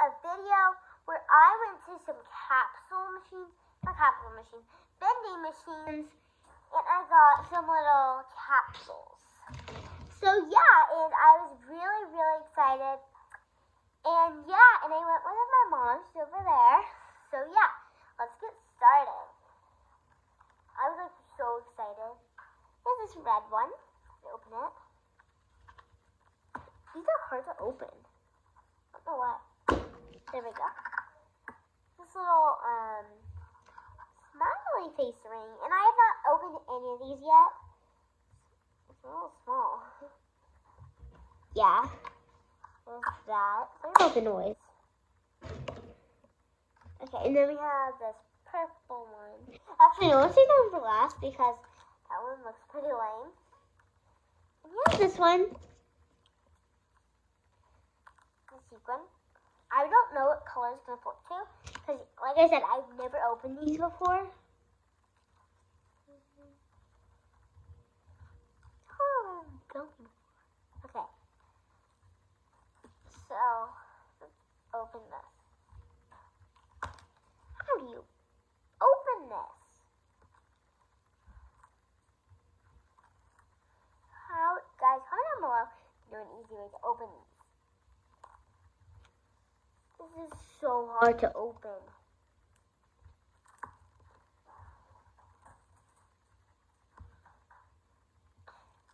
a video where I went to some vending machines, and I got some little capsules. So yeah, and I was really, really excited. And yeah, and I went with my mom. She's over there. So yeah, let's get started. I was like so excited. Here's this red one. Let's open it. These are hard to open. I don't know why. There we go. This little smiley face ring, and I have not opened any of these yet. It's a little small. Yeah. There's that. Sorry about the noise. Okay, and then we have this purple one. Actually, no, let's take that one for last because that one looks pretty lame. And here's this one. The sequin. I don't know what color it's going to flip to because, like I said, I've never opened these before. Okay. So, let's open this. How do you open this? Guys, comment down below if you know an easy way to open these. This is so hard to open.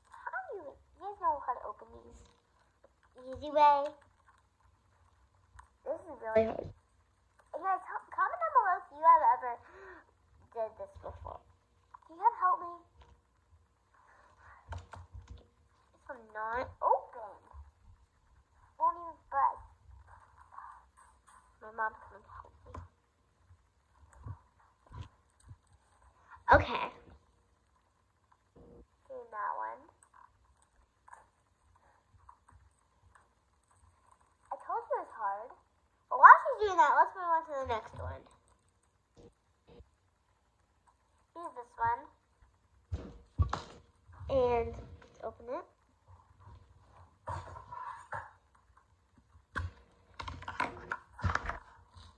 How do you guys know how to open these? Easy way. This is really hard. And guys, comment down below if you have ever did this before. Do you have help me? This one's not open. Won't even budge. My mom's coming to help me. Okay. Doing that one. I told you it's hard. But while she's doing that, let's move on to the next one. Here's this one. And let's open it.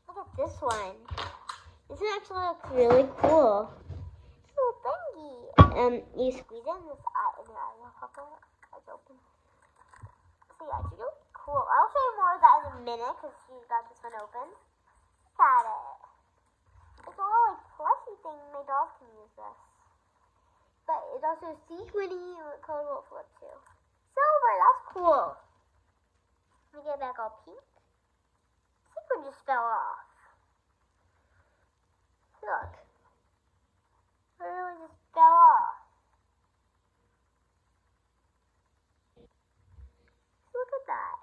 Look at this one. This one actually looks really cool. It's a little thingy. You squeeze it and this eye will pop out. It's open. So yeah, it's really cool. I'll show you more of that in a minute because she got this one open. Look at it. It's a little like plushy thing. My dolls can use this. But it's also sequiny. What color will it flip to? Silver. That's cool. Let me get it back all pink. Sequin just fell off. Look. It really just fell off. Look at that.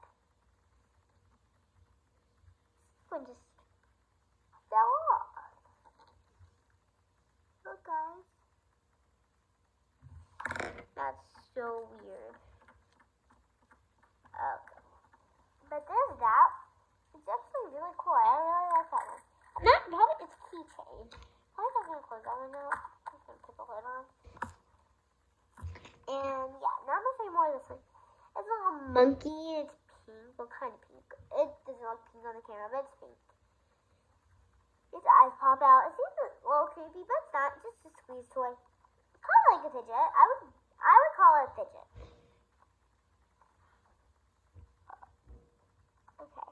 Sequin just fell off. Look, guys. That's so weird. Okay. But there's that. It's actually really cool. I really like that one. And that probably is keychain. Probably not gonna close that one out. I'm just gonna put the lid on. And yeah, now I'm gonna show you more of this one. It's a little monkey. It's pink. Well, kind of pink. It doesn't look pink on the camera, but it's pink. Its eyes pop out. It seems a little creepy, but it's not. It's just a squeeze toy. It's kind of like a fidget. I would call it a fidget. Okay.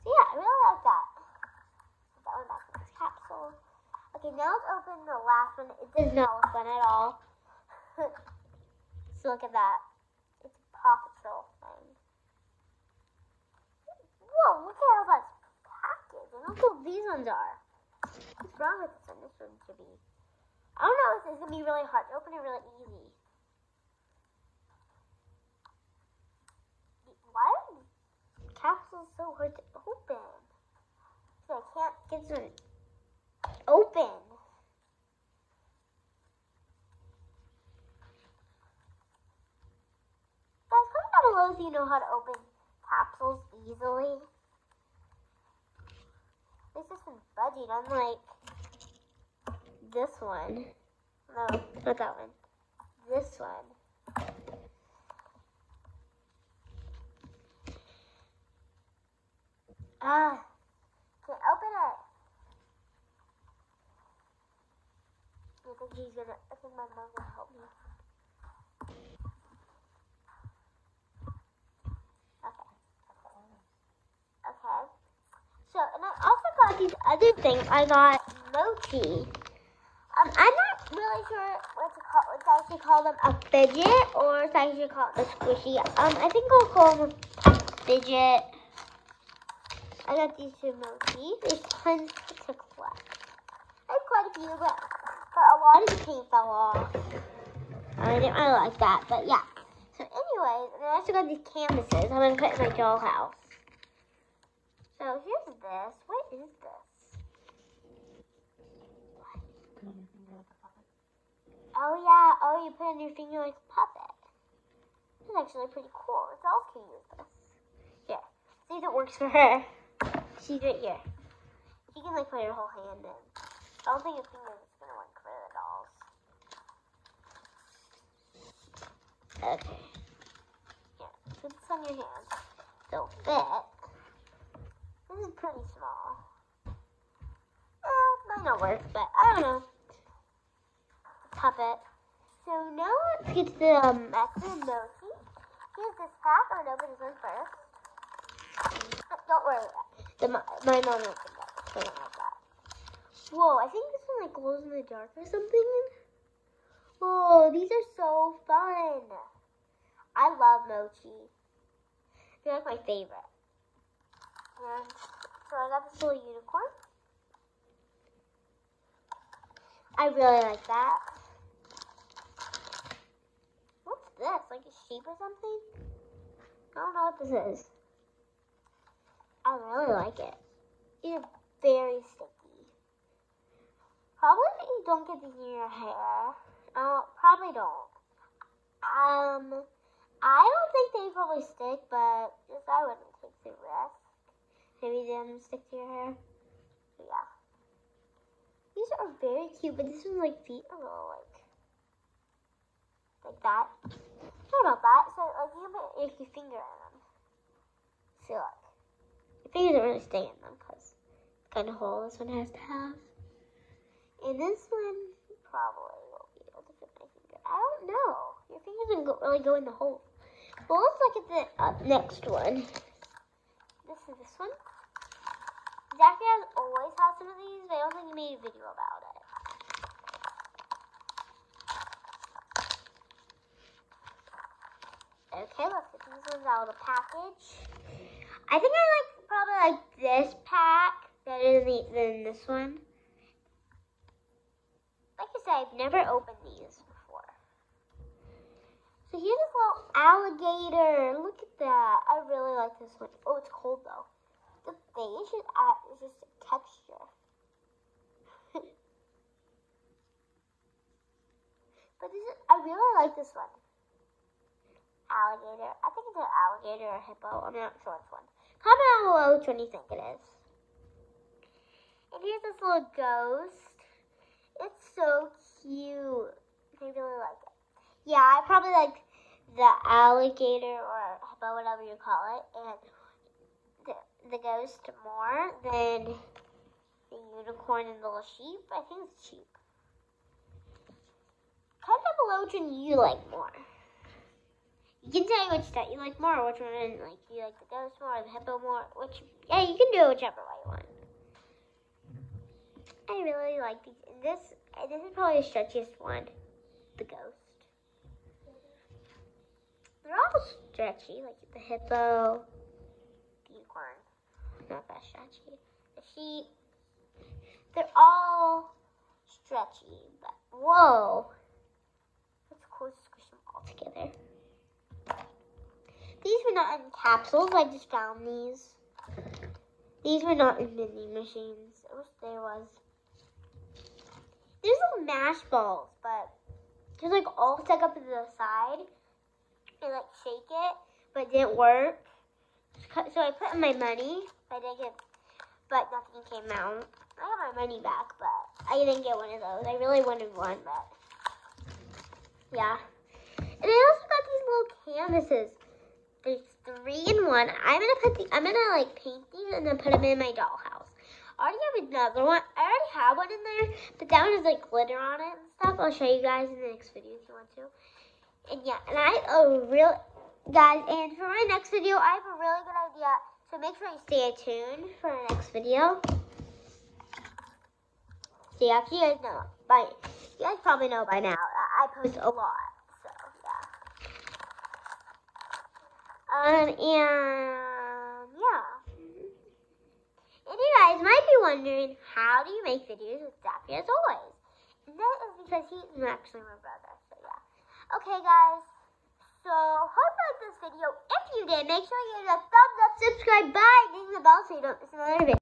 So yeah, I really like that. Put that one back in this capsule. Okay, now let's open the last one. It does not look fun at all. So look at that. It's a Paw Patrol thing. Whoa, look at how that's packaged. And look what these ones are. What's wrong with this one? This one should be. I don't know if this is going to be really hard to open or really easy. Why are these capsules so hard to open? So I can't get this one open. Guys, comment down below if you know how to open capsules easily. This has been budging, unlike this one. No, not that one. This one. Can't open it. I think my mom will help me. Okay. So, and I also got these other things. I got mochi. I'm not really sure what to call. It's actually called them a fidget, or it's actually called a squishy. I think I'll call them a fidget. I got these two mochi. There's tons to collect. I have quite a few, but a lot of the paint fell off. I didn't really like that, but yeah. So anyways, and I also got these canvases I'm going to put in my dollhouse. So here's this. What is this? Oh yeah, oh you put on your finger like a puppet. This is actually pretty cool. What else can you use this? Here, see if it works for her. She's right here. She can like put her whole hand in. I don't think a finger is going to work for the dolls. Okay. Here, put this on your hand. It'll fit. This is pretty small. Might not work, but I don't know. Puppet. So now let's get to the maximum mochi. Here's this pack. I'm going to open this one first. Don't worry. My mom opened it. So don't like that. Whoa, I think this one like glows in the dark or something. Whoa, these are so fun. I love mochi. They're like my favorite. And so I got this little unicorn. I really like that. What's this? Like a sheep or something? I don't know what this is. I really like it. It's very sticky. Probably you don't get these in your hair. Probably don't. I don't think they probably stick, but just I wouldn't take the risk. Maybe them stick to your hair. But yeah. These are very cute, but this one's like feet a little like that. Sorry about that. So like you can put your finger in them. See, look. Your fingers don't really stay in them because the kind of hole this one has to have. And this one probably won't be able to fit my finger. I don't know. Your fingers don't really go in the hole. Well, let's look at the next one. This is this one. Zachary has always had some of these, but I don't think he made a video about it. Okay, let's get these ones out of the package. I think I probably like this pack better than this one. Like I said, I've never opened these before. So here's this little alligator. Look at that. I really like this one. Oh, it's cold though. The face is just a texture. But I really like this one. Alligator. I think it's an alligator or hippo. I'm not sure which one. Comment down below which one you think it is. And here's this little ghost. It's so cute. I really like it. Yeah, I probably like the alligator or hippo, whatever you call it, and the ghost more than the unicorn and the little sheep. I think it's sheep. Comment down below which one you like more. You can tell me which that you like more, which one like you like the ghost more or the hippo more. Yeah, you can do it whichever way you want. I really like these. And this is probably the stretchiest one, the ghost. They're all stretchy, like the hippo, the unicorn. Not that stretchy. The sheep. They're all stretchy, but whoa. That's cool to squish them all together. These were not in capsules. I just found these. These were not in vending machines. I wish there was. There's little mash balls, but there's like all stuck up to the side. I like shake it, but it didn't work. So I put in my money. But nothing came out. I got my money back, but I didn't get one of those. I really wanted one, but yeah. And I also got these little canvases. there's 3 in 1. I'm gonna like paint these and then put them in my dollhouse. I already have another one. I already have one in there, but that one has like glitter on it and stuff. I'll show you guys in the next video if you want to. And yeah, and I have a real, guys, and for my next video, I have a really good idea. So make sure you stay tuned for our next video. See, after you guys probably know by now, I post a lot. So yeah. And yeah. And you guys might be wondering, how do you make videos with Daffy as always? And that is because he's actually my brother. So yeah. Okay, guys. So hope you liked this video. If you did, make sure you give it a thumbs up, subscribe, bye, ding the bell so you don't miss another video.